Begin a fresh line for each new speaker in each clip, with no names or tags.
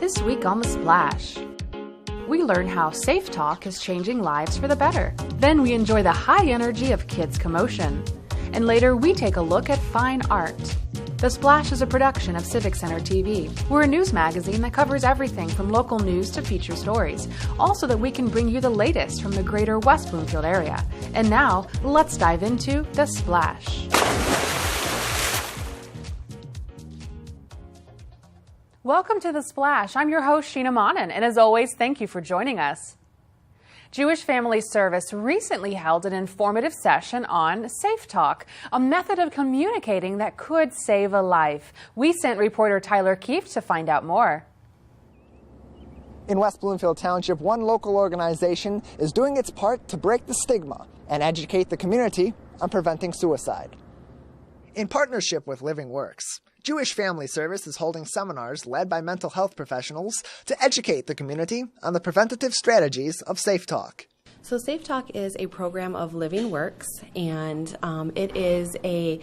This week on The Splash, we learn how safe talk is changing lives for the better. Then we enjoy the high energy of kids' commotion. And later we take a look at fine art. The Splash is a production of Civic Center TV. We're a news magazine that covers everything from local news to feature stories, also that we can bring you the latest from the greater West Bloomfield area. And now, let's dive into The Splash. Welcome to The Splash. I'm your host, Sheena Monnin, and as always, thank you for joining us. Jewish Family Service recently held an informative session on Safe Talk, a method of communicating that could save a life. We sent reporter Tyler Keefe to find out more.
In West Bloomfield Township, one local organization is doing its part to break the stigma and educate the community on preventing suicide. In partnership with Living Works, Jewish Family Service is holding seminars led by mental health professionals to educate the community on the preventative strategies of Safe Talk.
So Safe Talk is a program of Living Works, and it is a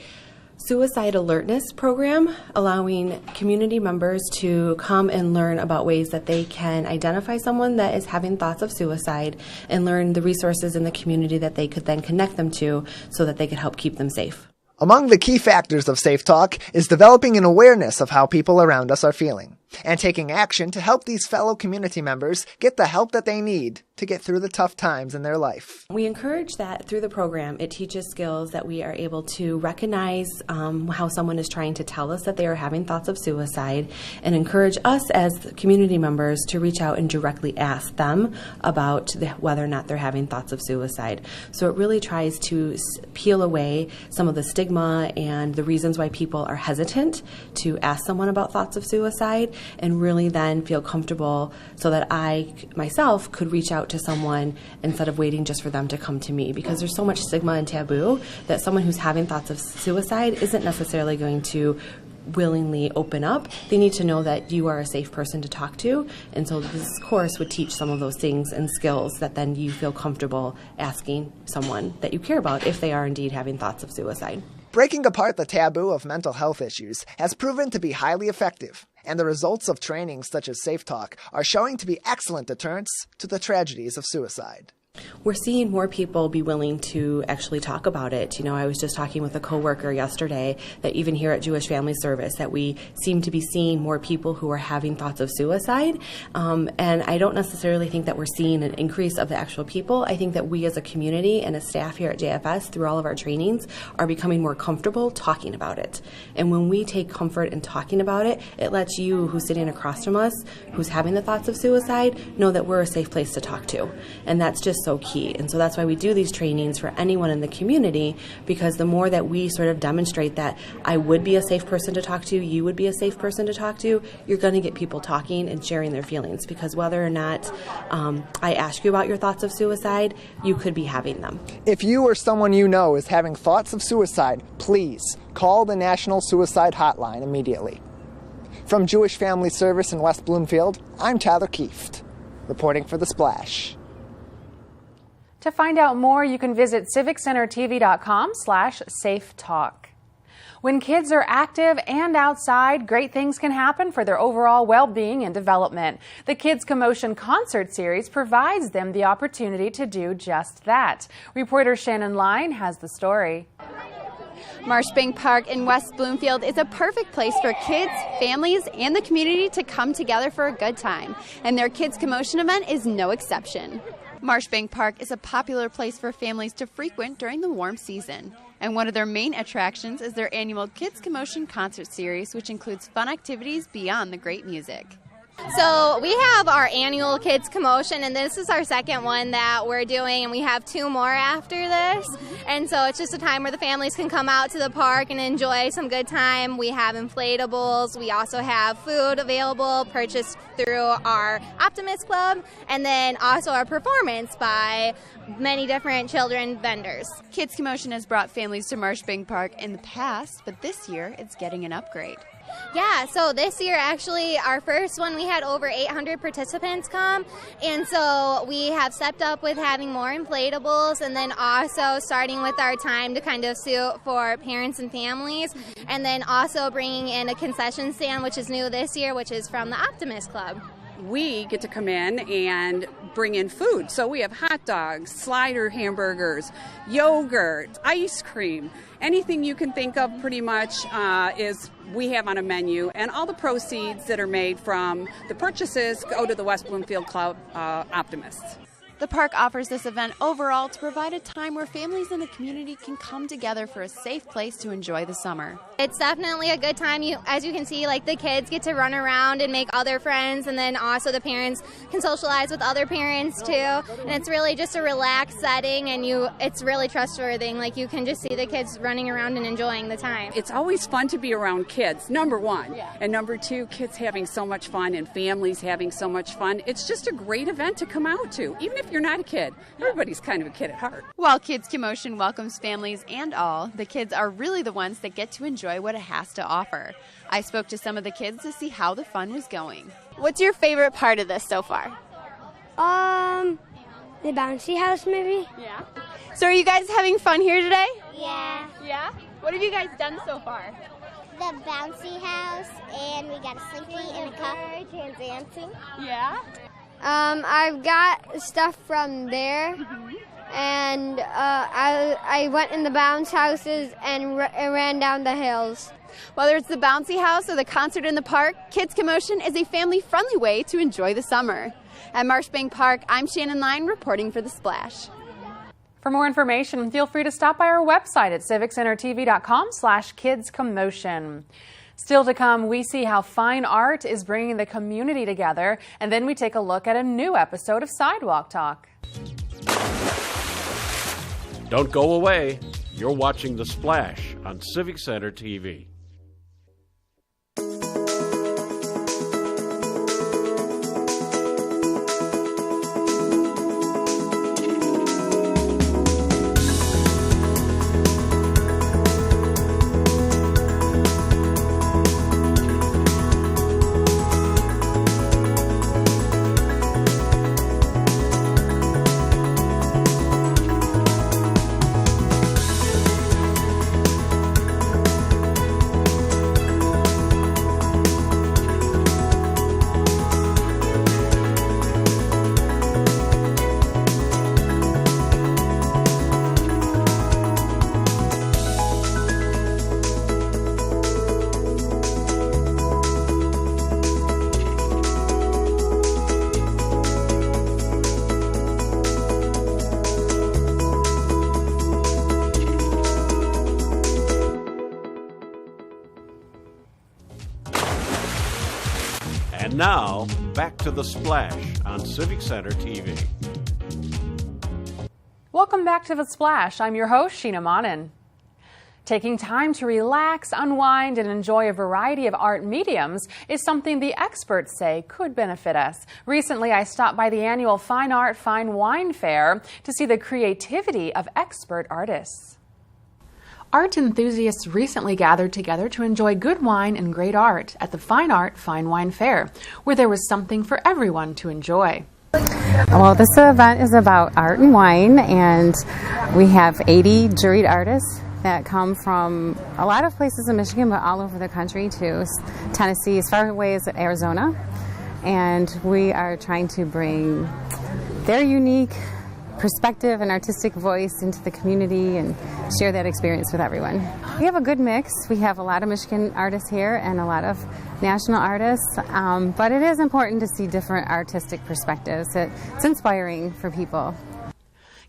suicide alertness program allowing community members to come and learn about ways that they can identify someone that is having thoughts of suicide and learn the resources in the community that they could then connect them to so that they could help keep them safe.
Among the key factors of Safe Talk is developing an awareness of how people around us are feeling, and taking action to help these fellow community members get the help that they need to get through the tough times in their life.
We encourage that through the program. It teaches skills that we are able to recognize how someone is trying to tell us that they are having thoughts of suicide, and encourage us as community members to reach out and directly ask them about whether or not they're having thoughts of suicide. So it really tries to peel away some of the stigma and the reasons why people are hesitant to ask someone about thoughts of suicide, and really then feel comfortable so that I myself could reach out to someone instead of waiting just for them to come to me, because there's so much stigma and taboo that someone who's having thoughts of suicide isn't necessarily going to willingly open up. They need to know that you are a safe person to talk to, and so this course would teach some of those things and skills that then you feel comfortable asking someone that you care about if they are indeed having thoughts of suicide.
Breaking apart the taboo of mental health issues has proven to be highly effective, and the results of trainings such as Safe Talk are showing to be excellent deterrents to the tragedies of suicide.
We're seeing more people be willing to actually talk about it. You know, I was just talking with a coworker yesterday that even here at Jewish Family Service that we seem to be seeing more people who are having thoughts of suicide. And I don't necessarily think that we're seeing an increase of the actual people. I think that we as a community and as staff here at JFS through all of our trainings are becoming more comfortable talking about it. And when we take comfort in talking about it, it lets you who's sitting across from us, who's having the thoughts of suicide, know that we're a safe place to talk to. And that's just so key. And so that's why we do these trainings for anyone in the community, because the more that we sort of demonstrate that I would be a safe person to talk to, you would be a safe person to talk to, you're going to get people talking and sharing their feelings, because whether or not I ask you about your thoughts of suicide, you could be having them.
If you or someone you know is having thoughts of suicide, please call the National Suicide Hotline immediately. From Jewish Family Service in West Bloomfield, I'm Tyler Keefe, reporting for The Splash.
To find out more, you can visit civiccentertv.com/safetalk. When kids are active and outside, great things can happen for their overall well-being and development. The Kids Commotion concert series provides them the opportunity to do just that. Reporter Shannon Line has the story.
Marshbank Park in West Bloomfield is a perfect place for kids, families, and the community to come together for a good time. And their Kids Commotion event is no exception. Marshbank Park is a popular place for families to frequent during the warm season. And one of their main attractions is their annual Kids Commotion concert series, which includes fun activities beyond the great music.
So we have our annual Kids Commotion, and this is our second one that we're doing, and we have two more after this. And so it's just a time where the families can come out to the park and enjoy some good time. We have inflatables. We also have food available purchased through our Optimist Club, and then also our performance by many different children vendors.
Kids Commotion has brought families to Marshbank Park in the past, but this year it's getting an upgrade.
Yeah, so this year actually our first one we had over 800 participants come, and so we have stepped up with having more inflatables, and then also starting with our time to kind of suit for parents and families, and then also bringing in a concession stand, which is new this year, which is from the Optimist Club.
We get to come in and bring in food. So we have hot dogs, slider hamburgers, yogurt, ice cream, anything you can think of pretty much is we have on a menu. And all the proceeds that are made from the purchases go to the West Bloomfield Club Optimists.
The park offers this event overall to provide a time where families in the community can come together for a safe place to enjoy the summer.
It's definitely a good time. As you can see, like the kids get to run around and make other friends, and then also the parents can socialize with other parents too. And it's really just a relaxed setting, and it's really trustworthy. Like you can just see the kids running around and enjoying the time.
It's always fun to be around kids, number one. And number two, kids having so much fun and families having so much fun. It's just a great event to come out to, even if you're not a kid. Everybody's kind of a kid at heart.
While Kids Commotion welcomes families and all, the kids are really the ones that get to enjoy what it has to offer. I spoke to some of the kids to see how the fun was going.
What's your favorite part of this so far?
The bouncy house maybe?
Yeah. So are you guys having fun here today?
Yeah.
Yeah? What have you guys done so far?
The bouncy house, and we got a slinky and a cup and dancing.
Yeah?
I've got stuff from there, and I went in the bounce houses and ran down the hills.
Whether it's the bouncy house or the concert in the park, Kids Commotion is a family-friendly way to enjoy the summer. At Marshbank Park, I'm Sheena Monnin reporting for The Splash.
For more information, feel free to stop by our website at civiccentertv.com/kidscommotion. Still to come, we see how fine art is bringing the community together, and then we take a look at a new episode of Sidewalk Talk.
Don't go away. You're watching The Splash on Civic Center TV. And now, back to The Splash on Civic Center TV.
Welcome back to The Splash. I'm your host, Sheena Monnin. Taking time to relax, unwind, and enjoy a variety of art mediums is something the experts say could benefit us. Recently, I stopped by the annual Fine Art, Fine Wine Fair to see the creativity of expert artists. Art enthusiasts recently gathered together to enjoy good wine and great art at the Fine Art, Fine Wine Fair, where there was something for everyone to enjoy.
Well, this event is about art and wine, and we have 80 juried artists that come from a lot of places in Michigan, but all over the country too. Tennessee, as far away as Arizona, and we are trying to bring their unique perspective and artistic voice into the community and share that experience with everyone. We have a good mix. We have a lot of Michigan artists here and a lot of national artists, but it is important to see different artistic perspectives. It's inspiring for people.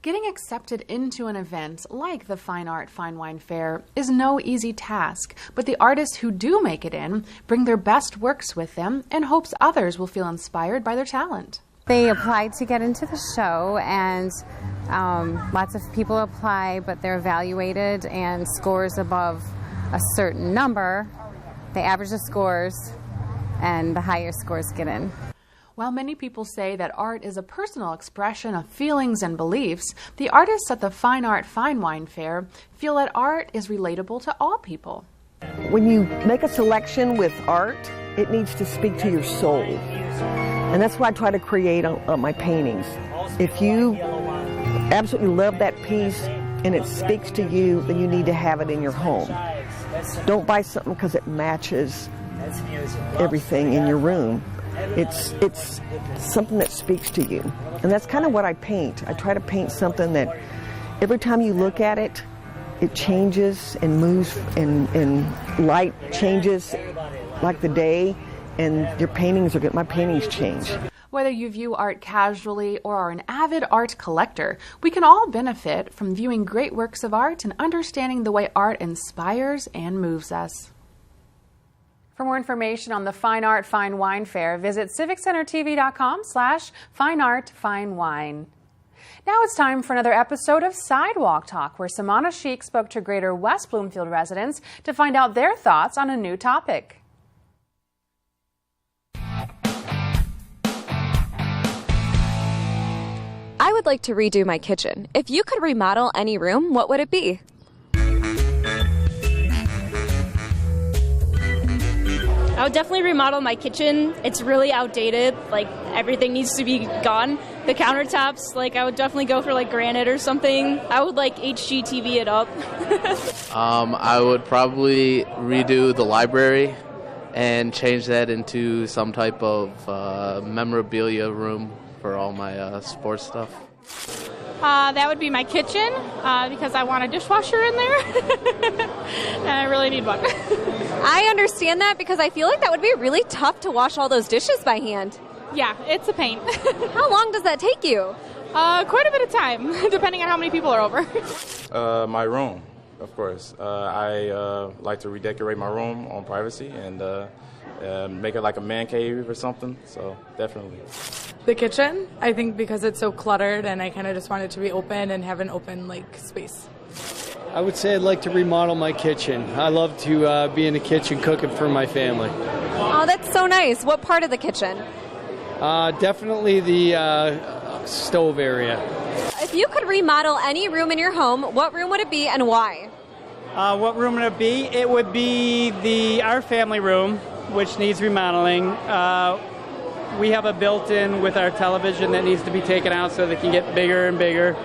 Getting accepted into an event like the Fine Art, Fine Wine Fair is no easy task, but the artists who do make it in bring their best works with them and hopes others will feel inspired by their talent.
They applied to get into the show, and lots of people apply, but they're evaluated, and scores above a certain number, they average the scores, and the higher scores get in.
While many people say that art is a personal expression of feelings and beliefs, the artists at the Fine Art, Fine Wine Fair feel that art is relatable to all people.
When you make a selection with art, it needs to speak to your soul. And that's what I try to create on my paintings. If you absolutely love that piece and it speaks to you, then you need to have it in your home. Don't buy something because it matches everything in your room. It's something that speaks to you. And that's kind of what I paint. I try to paint something that every time you look at it, it changes and moves, and light changes like the day, and my paintings change.
Whether you view art casually or are an avid art collector, we can all benefit from viewing great works of art and understanding the way art inspires and moves us. For more information on the Fine Art Fine Wine Fair, visit civiccentertv.com/fineartfinewine. Now it's time for another episode of Sidewalk Talk, where Samana Sheikh spoke to Greater West Bloomfield residents to find out their thoughts on a new topic.
I would like to redo my kitchen. If you could remodel any room, what would it be?
I would definitely remodel my kitchen. It's really outdated. Like, everything needs to be gone. The countertops, like, I would definitely go for like granite or something. I would like HGTV it up.
I would probably redo the library and change that into some type of memorabilia room for all my sports stuff.
That would be my kitchen because I want a dishwasher in there and I really need one.
I understand that because I feel like that would be really tough to wash all those dishes by hand.
Yeah, it's a pain.
How long does that take you?
Quite a bit of time, depending on how many people are over.
My room, of course. I like to redecorate my room on privacy and make it like a man cave or something, so definitely.
The kitchen, I think, because it's so cluttered and I kind of just want it to be open and have an open space.
I would say I'd like to remodel my kitchen. I love to be in the kitchen cooking for my family.
Oh, that's so nice. What part of the kitchen?
Definitely the stove area.
If you could remodel any room in your home, what room would it be and why?
What room would it be? It would be our family room, which needs remodeling. We have a built-in with our television that needs to be taken out so they can get bigger and bigger.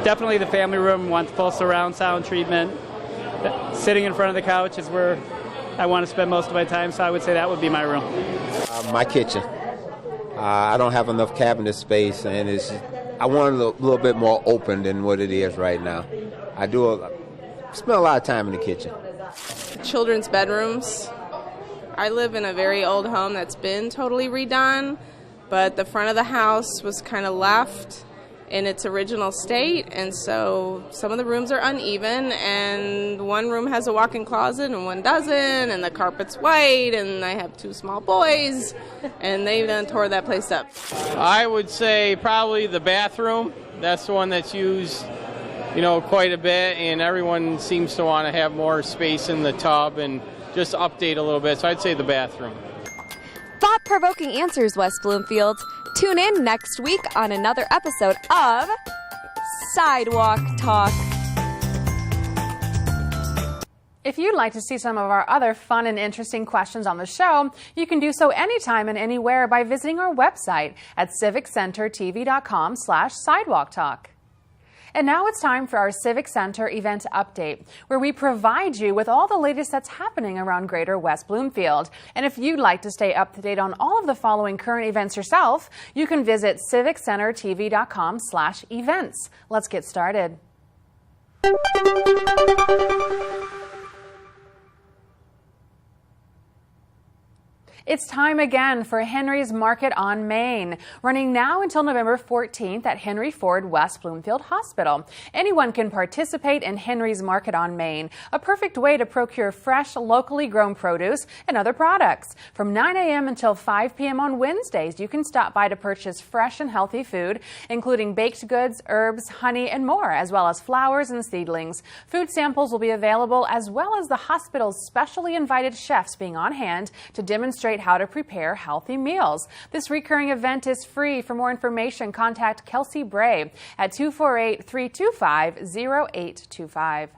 Definitely the family room wants full surround sound treatment. Sitting in front of the couch is where I want to spend most of my time, so I would say that would be my room.
My kitchen. I don't have enough cabinet space, and I want it a little bit more open than what it is right now. I spend a lot of time in the kitchen.
Children's bedrooms. I live in a very old home that's been totally redone, but the front of the house was kind of left in its original state, and so some of the rooms are uneven, and one room has a walk-in closet and one doesn't, and the carpet's white, and I have two small boys, and they done tore that place up.
I would say probably the bathroom. That's the one that's used, quite a bit, and everyone seems to want to have more space in the tub and just update a little bit, so I'd say the bathroom.
Thought-provoking answers, West Bloomfield. Tune in next week on another episode of Sidewalk Talk.
If you'd like to see some of our other fun and interesting questions on the show, you can do so anytime and anywhere by visiting our website at civiccentertv.com/sidewalktalk. And now it's time for our Civic Center event update, where we provide you with all the latest that's happening around Greater West Bloomfield. And if you'd like to stay up to date on all of the following current events yourself, you can visit civiccentertv.com/events. Let's get started. It's time again for Henry's Market on Main, running now until November 14th at Henry Ford West Bloomfield Hospital. Anyone can participate in Henry's Market on Main, a perfect way to procure fresh, locally grown produce and other products. From 9 a.m. until 5 p.m. on Wednesdays, you can stop by to purchase fresh and healthy food, including baked goods, herbs, honey, and more, as well as flowers and seedlings. Food samples will be available, as well as the hospital's specially invited chefs being on hand to demonstrate how to prepare healthy meals. This recurring event is free. For more information, contact Kelsey Bray at 248-325-0825.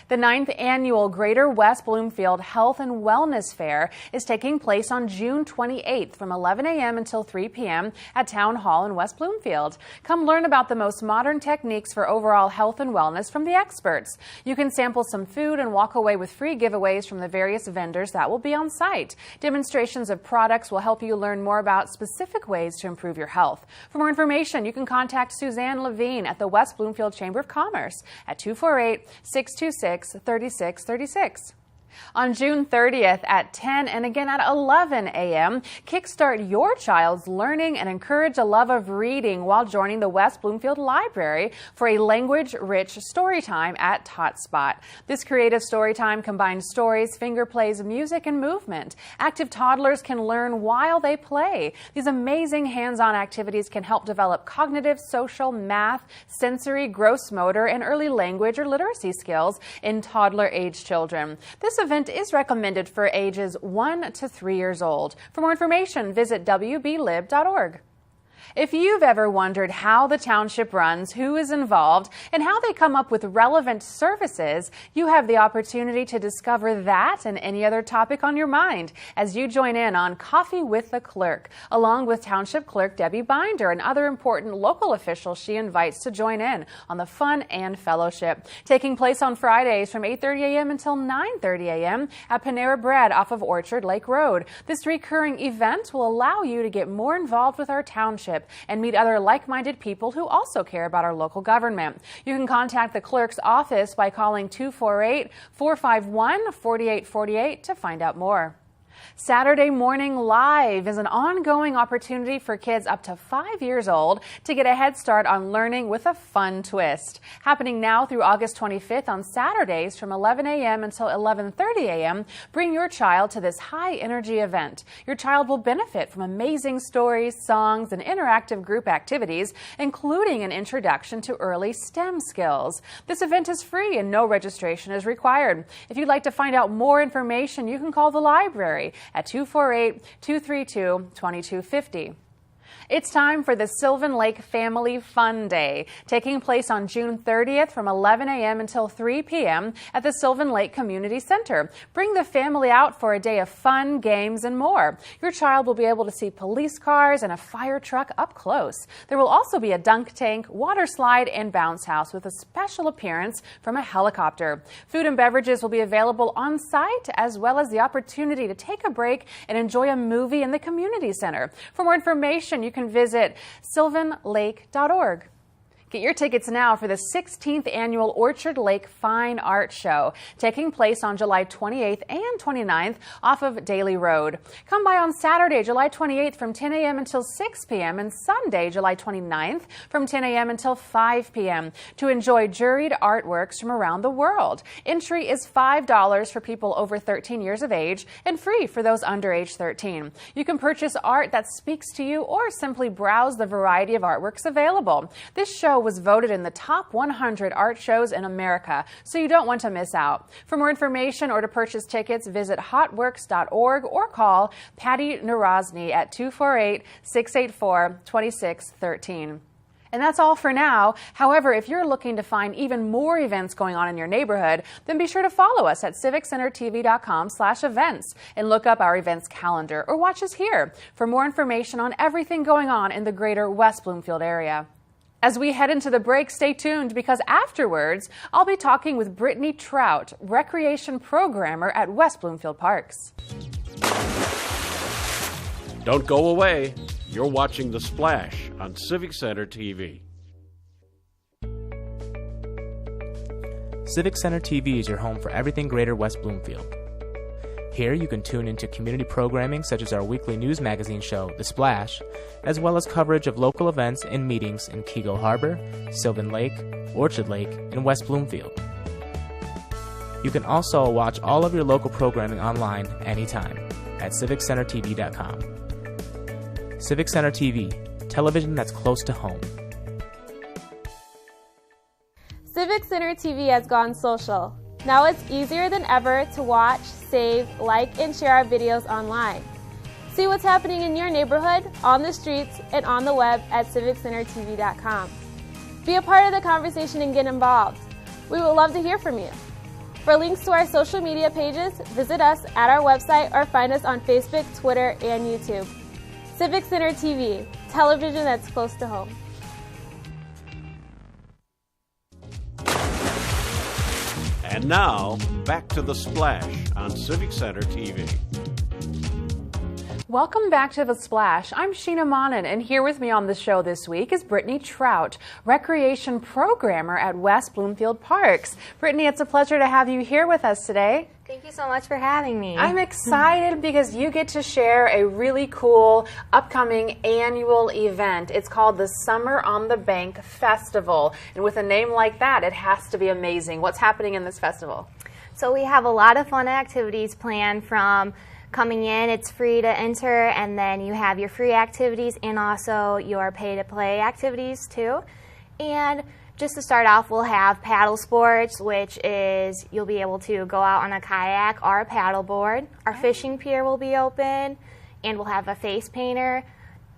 The 9th annual Greater West Bloomfield Health and Wellness Fair is taking place on June 28th from 11 a.m. until 3 p.m. at Town Hall in West Bloomfield. Come learn about the most modern techniques for overall health and wellness from the experts. You can sample some food and walk away with free giveaways from the various vendors that will be on site. Demonstrations of products will help you learn more about specific ways to improve your health. For more information, you can contact Suzanne Levine at the West Bloomfield Chamber of Commerce at 248-626-3636. On June 30th at 10 and again at 11 a.m., kickstart your child's learning and encourage a love of reading while joining the West Bloomfield Library for a language-rich story time at Tot Spot. This creative story time combines stories, finger plays, music, and movement. Active toddlers can learn while they play. These amazing hands-on activities can help develop cognitive, social, math, sensory, gross motor, and early language or literacy skills in toddler-age children. This event is recommended for ages 1 to 3 years old. For more information, visit wblib.org. If you've ever wondered how the township runs, who is involved, and how they come up with relevant services, you have the opportunity to discover that and any other topic on your mind as you join in on Coffee with the Clerk, along with Township Clerk Debbie Binder and other important local officials she invites to join in on the fun and fellowship. Taking place on Fridays from 8:30 a.m. until 9:30 a.m. at Panera Bread off of Orchard Lake Road. This recurring event will allow you to get more involved with our township and meet other like-minded people who also care about our local government. You can contact the clerk's office by calling 248-451-4848 to find out more. Saturday Morning Live is an ongoing opportunity for kids up to 5 years old to get a head start on learning with a fun twist. Happening now through August 25th on Saturdays from 11 a.m. until 11:30 a.m., bring your child to this high-energy event. Your child will benefit from amazing stories, songs, and interactive group activities, including an introduction to early STEM skills. This event is free and no registration is required. If you'd like to find out more information, you can call the library at 248-232-2250. It's time for the Sylvan Lake Family Fun Day, taking place on June 30th from 11 a.m. until 3 p.m. at the Sylvan Lake Community Center. Bring the family out for a day of fun, games, and more. Your child will be able to see police cars and a fire truck up close. There will also be a dunk tank, water slide, and bounce house with a special appearance from a helicopter. Food and beverages will be available on site, as well as the opportunity to take a break and enjoy a movie in the community center. For more information, you can visit sylvanlake.org. Get your tickets now for the 16th Annual Orchard Lake Fine Art Show, taking place on July 28th and 29th off of Daly Road. Come by on Saturday, July 28th from 10 a.m. until 6 p.m. and Sunday, July 29th from 10 a.m. until 5 p.m. to enjoy juried artworks from around the world. Entry is $5 for people over 13 years of age and free for those under age 13. You can purchase art that speaks to you or simply browse the variety of artworks available. This show was voted in the top 100 art shows in America, so you don't want to miss out. For more information or to purchase tickets, visit hotworks.org or call Patty Narozny at 248-684-2613. And that's all for now. However, if you're looking to find even more events going on in your neighborhood, then be sure to follow us at civiccentertv.com/events and look up our events calendar or watch us here for more information on everything going on in the greater West Bloomfield area. As we head into the break, stay tuned because afterwards, I'll be talking with Brittany Trout, recreation programmer at West Bloomfield Parks.
Don't go away. You're watching The Splash on Civic Center TV.
Civic Center TV is your home for everything Greater West Bloomfield. Here you can tune into community programming such as our weekly news magazine show, The Splash, as well as coverage of local events and meetings in Keego Harbor, Sylvan Lake, Orchard Lake, and West Bloomfield. You can also watch all of your local programming online anytime at civiccentertv.com. Civic Center TV, television that's close to home.
Civic Center TV has gone social. Now it's easier than ever to watch, save, like, and share our videos online. See what's happening in your neighborhood, on the streets, and on the web at civiccentertv.com. Be a part of the conversation and get involved. We would love to hear from you. For links to our social media pages, visit us at our website or find us on Facebook, Twitter, and YouTube. Civic Center TV, television that's close to home.
And now, back to The Splash on Civic Center TV.
Welcome back to The Splash. I'm Sheena Monnin, and here with me on the show this week is Brittany Trout, recreation programmer at West Bloomfield Parks. Brittany, it's a pleasure to have you here with us today.
Thank you so much for having me.
I'm excited because you get to share a really cool upcoming annual event. It's called the Summer on the Bank Festival. And with a name like that, it has to be amazing. What's happening in this festival?
So we have a lot of fun activities planned. From coming in, it's free to enter, and then you have your free activities and also your pay-to-play activities too. And just to start off, we'll have paddle sports, which is you'll be able to go out on a kayak or a paddle board. Our fishing pier will be open, and we'll have a face painter.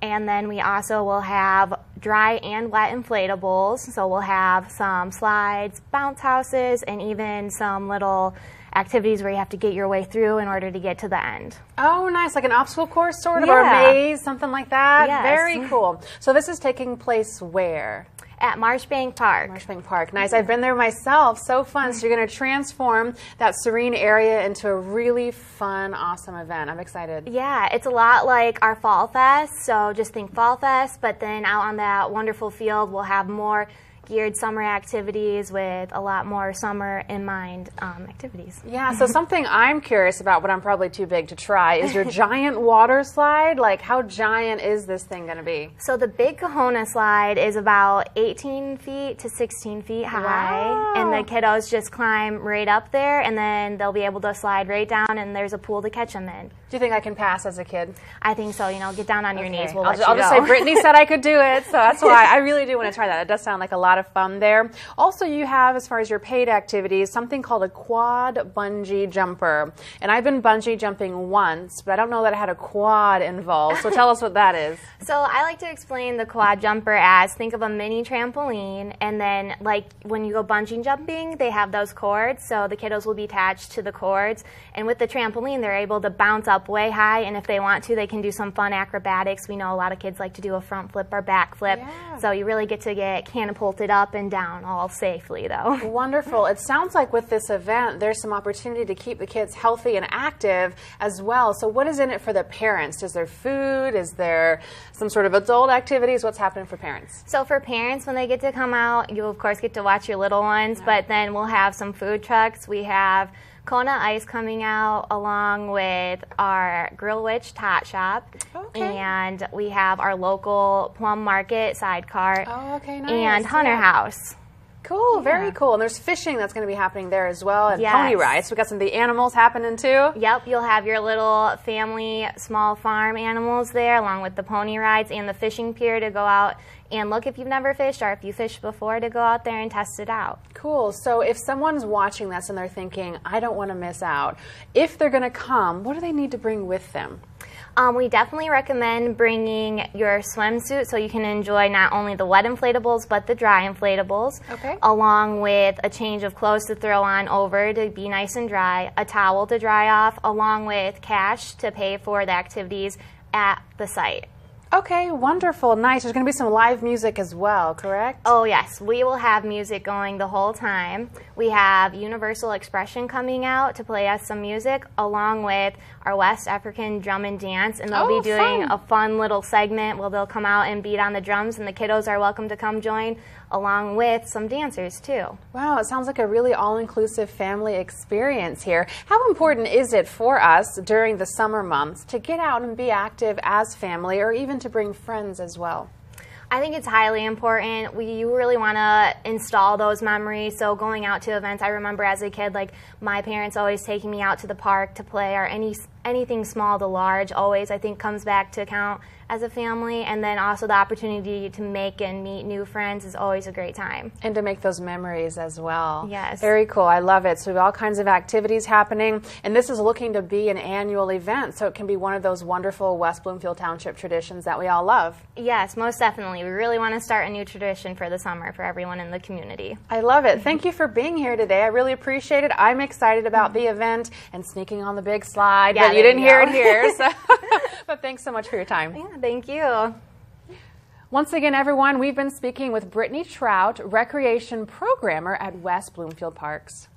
And then we also will have dry and wet inflatables. So we'll have some slides, bounce houses, and even some little activities where you have to get your way through in order to get to the end.
Oh, nice, like an obstacle course sort of, or a maze, something like that?
Yes.
Very cool. So this is taking place where?
At Marshbank Park.
Marshbank Park, nice. I've been there myself, so fun. So you're going to transform that serene area into a really fun, awesome event. I'm excited.
Yeah, it's a lot like our Fall Fest, so just think Fall Fest, but then out on that wonderful field we'll have more geared summer activities with a lot more summer in mind activities.
Yeah, so something I'm curious about, but I'm probably too big to try, is your giant water slide. Like, how giant is this thing going to be?
So the big Kahuna slide is about 18 feet to 16 feet high.
Wow.
And the kiddos just climb right up there, and then they'll be able to slide right down, and there's a pool to catch them in.
Do you think I can pass as a kid?
I think so. You know, get down on your knees. We'll
I'll just say Brittany said I could do it, so that's why I really do want to try that. It does sound like a lot of fun there. Also, you have, as far as your paid activities, something called a quad bungee jumper. And I've been bungee jumping once, but I don't know that I had a quad involved. So tell us what that is.
So I like to explain the quad jumper as, think of a mini trampoline, and then like when you go bungee jumping, they have those cords, so the kiddos will be attached to the cords. And with the trampoline, they're able to bounce up way high, and if they want to, they can do some fun acrobatics. We know a lot of kids like to do a front flip or back flip, so you really get to get catapulted up and down all safely, though.
Wonderful. It sounds like with this event, there's some opportunity to keep the kids healthy and active as well. So what is in it for the parents? Is there food? Is there some sort of adult activities? What's happening for parents?
So for parents, when they get to come out, you of course get to watch your little ones, but then we'll have some food trucks. We have Kona Ice coming out along with our Grill Witch Tot Shop. Okay. And we have our local Plum Market side cart.
Oh, okay, nice.
And Hunter House.
Cool, very cool. And there's fishing that's going to be happening there as well, and pony rides. We got some of the animals happening too.
Yep, you'll have your little family small farm animals there along with the pony rides and the fishing pier to go out and look if you've never fished or if you fished before to go out there and test it out.
Cool. So if someone's watching this and they're thinking, I don't want to miss out, if they're going to come, what do they need to bring with them?
We definitely recommend bringing your swimsuit so you can enjoy not only the wet inflatables but the dry inflatables, along with a change of clothes to throw on over to be nice and dry, a towel to dry off, along with cash to pay for the activities at the site.
Okay, wonderful, nice. There's going to be some live music as well, correct?
Oh yes, we will have music going the whole time. We have Universal Expression coming out to play us some music, along with our West African drum and dance, and they'll be doing a fun little segment where they'll come out and beat on the drums, and the kiddos are welcome to come join, along with some dancers too.
Wow, it sounds like a really all-inclusive family experience here. How important is it for us during the summer months to get out and be active as family, or even to bring friends as well?
I think it's highly important. You really want to install those memories. So going out to events, I remember as a kid, like my parents always taking me out to the park to play, or anything small to large always, I think, comes back to count as a family, and then also the opportunity to make and meet new friends is always a great time.
And to make those memories as well.
Yes.
Very cool. I love it. So we have all kinds of activities happening, and this is looking to be an annual event, so it can be one of those wonderful West Bloomfield Township traditions that we all love.
Yes, most definitely. We really want to start a new tradition for the summer for everyone in the community.
I love it. Thank you for being here today. I really appreciate it. I'm excited about the event and sneaking on the big slide,
Yeah,
but you didn't hear it here. So. But thanks so much for your time.
Yeah, thank you.
Once again, everyone, we've been speaking with Brittany Trout, Recreation Programmer at West Bloomfield Parks.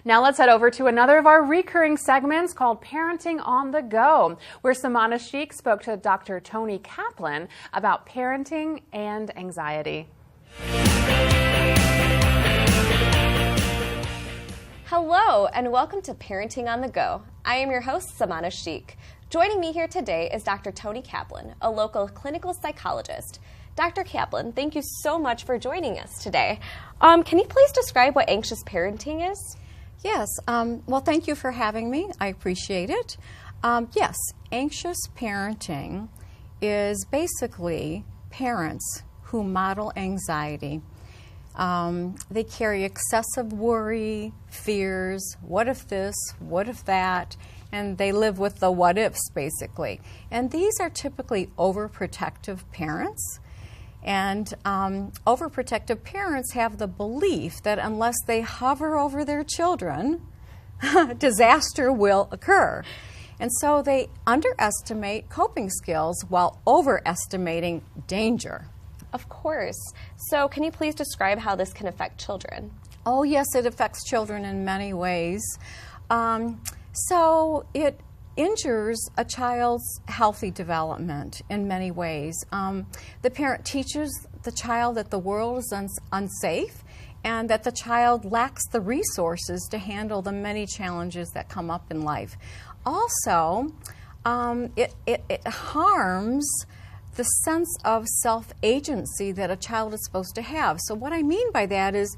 Now let's head over to another of our recurring segments called Parenting on the Go, where Samana Sheik spoke to Dr. Tony Kaplan about parenting and anxiety.
Hello, and welcome to Parenting on the Go. I am your host, Samana Sheik. Joining me here today is Dr. Tony Kaplan, a local clinical psychologist. Dr. Kaplan, thank you so much for joining us today. Can you please describe what anxious parenting is?
Yes, well, thank you for having me. I appreciate it. Yes, anxious parenting is basically parents who model anxiety. They carry excessive worry, fears, what if this, what if that, and they live with the what ifs, basically. And these are typically overprotective parents. And overprotective parents have the belief that unless they hover over their children, disaster will occur. And so they underestimate coping skills while overestimating danger.
Of course. So can you please describe how this can affect children?
Oh, yes, it affects children in many ways. So it injures a child's healthy development in many ways. The parent teaches the child that the world is unsafe and that the child lacks the resources to handle the many challenges that come up in life. Also, it harms the sense of self-agency that a child is supposed to have. So what I mean by that is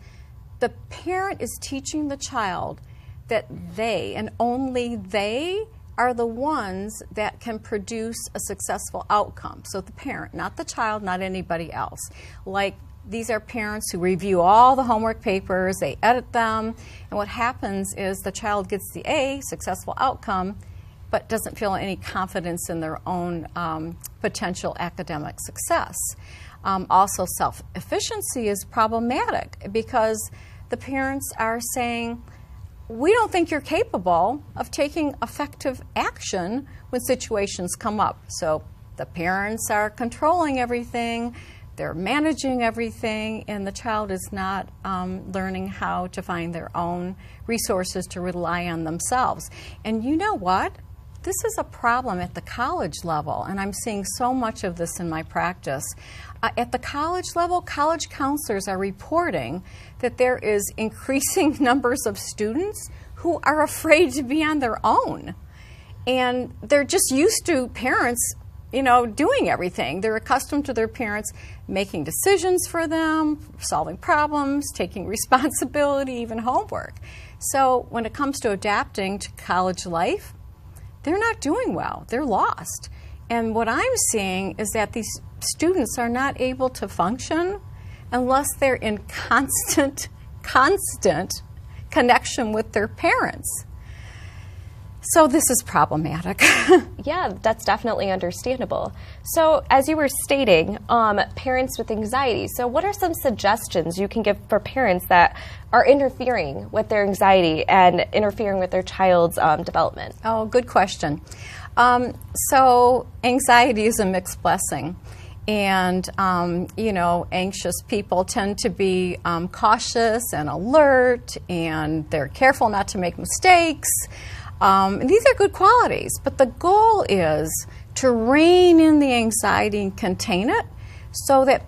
the parent is teaching the child that they, and only they, are the ones that can produce a successful outcome. So the parent, not the child, not anybody else. Like, these are parents who review all the homework papers, they edit them, and what happens is the child gets the A, successful outcome, but doesn't feel any confidence in their own potential academic success. Also, self-efficiency is problematic because the parents are saying, we don't think you're capable of taking effective action when situations come up. So the parents are controlling everything, they're managing everything, and the child is not learning how to find their own resources to rely on themselves. And you know what? This is a problem at the college level, and I'm seeing so much of this in my practice. At the college level, college counselors are reporting that there is increasing numbers of students who are afraid to be on their own. And they're just used to parents, doing everything. They're accustomed to their parents making decisions for them, solving problems, taking responsibility, even homework. So when it comes to adapting to college life, they're not doing well. They're lost. And what I'm seeing is that these students are not able to function unless they're in constant connection with their parents. So this is problematic.
Yeah, that's definitely understandable. So as you were stating, parents with anxiety, so what are some suggestions you can give for parents that are interfering with their anxiety and interfering with their child's development?
Oh, good question. So anxiety is a mixed blessing. And, anxious people tend to be cautious and alert, and they're careful not to make mistakes. And these are good qualities, but the goal is to rein in the anxiety and contain it so that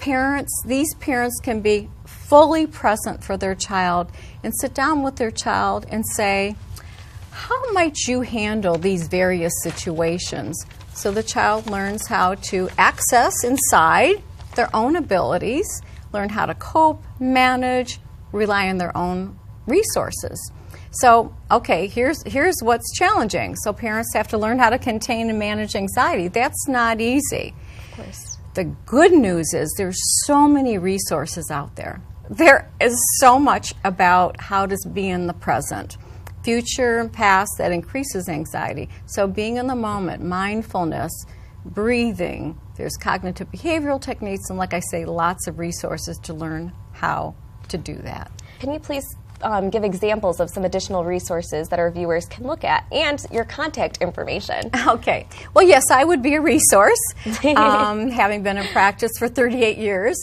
these parents can be fully present for their child and sit down with their child and say, how might you handle these various situations? So the child learns how to access inside their own abilities, learn how to cope, manage, rely on their own resources. So, okay, here's what's challenging. So parents have to learn how to contain and manage anxiety. That's not easy.
Of course.
The good news is there's so many resources out there. There is so much about how to be in the present, future and past, that increases anxiety. So being in the moment, mindfulness, breathing, there's cognitive behavioral techniques, and like I say, lots of resources to learn how to do that.
Can you please give examples of some additional resources that our viewers can look at and your contact information?
Okay. Well, yes, I would be a resource, having been in practice for 38 years.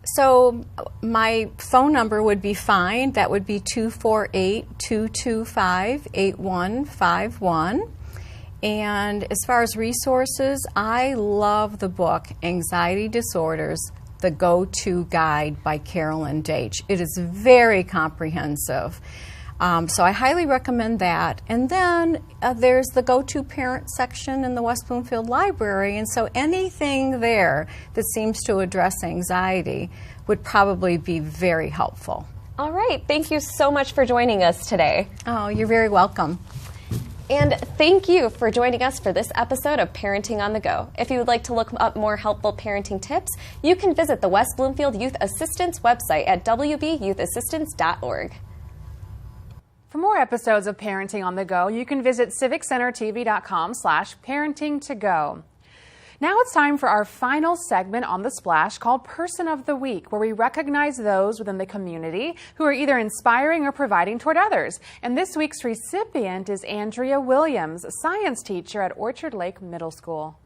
So my phone number would be fine. That would be 248-225-8151. And as far as resources, I love the book, Anxiety Disorders, The Go-To Guide by Carolyn Deitch. It is very comprehensive. So I highly recommend that. And then there's the Go-To Parent section in the West Bloomfield Library. And so anything there that seems to address anxiety would probably be very helpful.
All right. Thank you so much for joining us today.
Oh, you're very welcome.
And thank you for joining us for this episode of Parenting on the Go. If you would like to look up more helpful parenting tips, you can visit the West Bloomfield Youth Assistance website at wbyouthassistance.org.
For more episodes of Parenting on the Go, you can visit civiccentertv.com/parenting-to-go. Now it's time for our final segment on The Splash called Person of the Week, where we recognize those within the community who are either inspiring or providing toward others. And this week's recipient is Andrea Williams, a science teacher at Orchard Lake Middle School.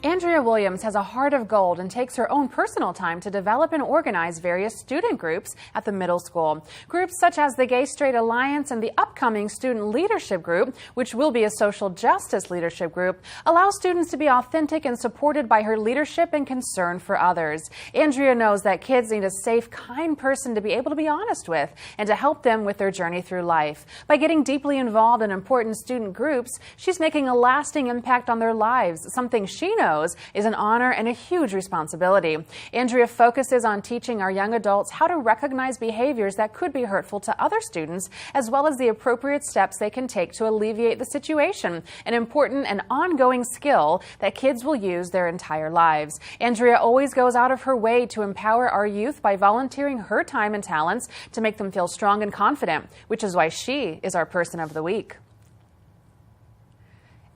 Andrea Williams has a heart of gold and takes her own personal time to develop and organize various student groups at the middle school. Groups such as the Gay Straight Alliance and the upcoming Student Leadership Group, which will be a social justice leadership group, allow students to be authentic and supported by her leadership and concern for others. Andrea knows that kids need a safe, kind person to be able to be honest with and to help them with their journey through life. By getting deeply involved in important student groups, she's making a lasting impact on their lives, something she knows is an honor and a huge responsibility. Andrea focuses on teaching our young adults how to recognize behaviors that could be hurtful to other students, as well as the appropriate steps they can take to alleviate the situation, an important and ongoing skill that kids will use their entire lives. Andrea always goes out of her way to empower our youth by volunteering her time and talents to make them feel strong and confident, which is why she is our Person of the Week.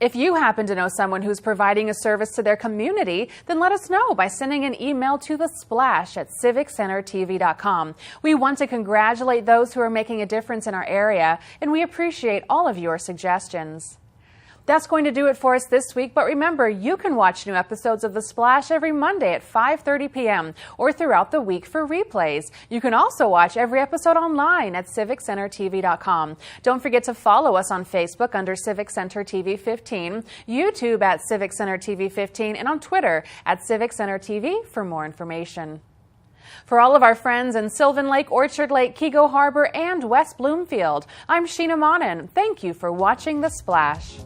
If you happen to know someone who's providing a service to their community, then let us know by sending an email to thesplash@civiccentertv.com. We want to congratulate those who are making a difference in our area, and we appreciate all of your suggestions. That's going to do it for us this week, but remember, you can watch new episodes of The Splash every Monday at 5:30 p.m. or throughout the week for replays. You can also watch every episode online at civiccentertv.com. Don't forget to follow us on Facebook under Civic Center TV 15, YouTube at Civic Center TV 15, and on Twitter at Civic Center TV for more information. For all of our friends in Sylvan Lake, Orchard Lake, Keego Harbor, and West Bloomfield, I'm Sheena Monnin. Thank you for watching The Splash.